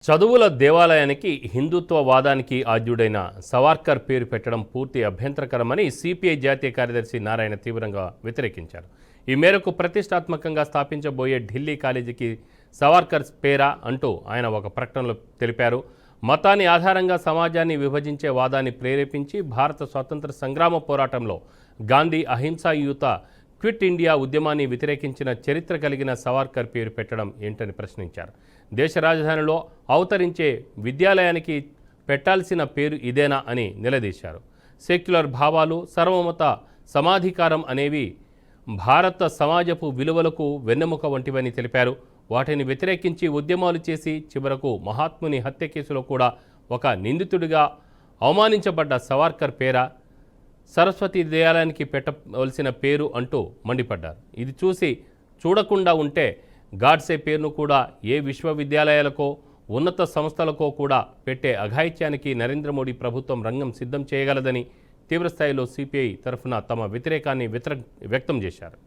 చదువుల దేవాలయానికి హిందుత్వవాదానికి ఆద్యుడైన సవార్కర్ పేరు పెట్టడం పూర్తి అభ్యంతరకరమని సిపిఐ జాతీయ కార్యదర్శి నారాయణ తీవ్రంగా వ్యతిరేకించారు. ఈ మేరకు ప్రతిష్టాత్మకంగా స్థాపించబోయే ఢిల్లీ కాలేజీకి సవార్కర్ పేరా అంటూ ఆయన ఒక ప్రకటనలో తెలిపారు. మతాన్ని ఆధారంగా సమాజాన్ని విభజించే వాదాన్ని ప్రేరేపించి భారత స్వాతంత్ర సంగ్రామ పోరాటంలో గాంధీ అహింసాయుత క్విట్ ఇండియా ఉద్యమాన్ని వ్యతిరేకించిన చరిత్ర కలిగిన సవార్కర్ పేరు పెట్టడం ఏంటని ప్రశ్నించారు. దేశ రాజధానిలో అవతరించే విద్యాలయానికి పెట్టాల్సిన పేరు ఇదేనా అని నిలదీశారు. సెక్యులర్ భావాలు, సర్వమత సమాధికారం అనేవి భారత సమాజపు విలువలకు వెన్నెముక వంటివని తెలిపారు. వాటిని వ్యతిరేకించి ఉద్యమాలు చేసి చివరకు మహాత్ముని హత్య కేసులో కూడా ఒక నిందితుడిగా అవమానించబడ్డ సవార్కర్ పేరా సరస్వతి దేవాలయానికి పెట్టవలసిన పేరు అంటూ మండిపడ్డారు. ఇది చూడకుండా ఉంటే గాడ్సే పేరును కూడా ఏ విశ్వవిద్యాలయాలకో ఉన్నత సంస్థలకో కూడా పెట్టే అఘాయిత్యానికి నరేంద్ర మోడీ ప్రభుత్వం రంగం సిద్ధం చేయగలదని తీవ్రస్థాయిలో సిపిఐ తరఫున తమ వ్యతిరేకాన్ని వ్యక్తం చేశారు.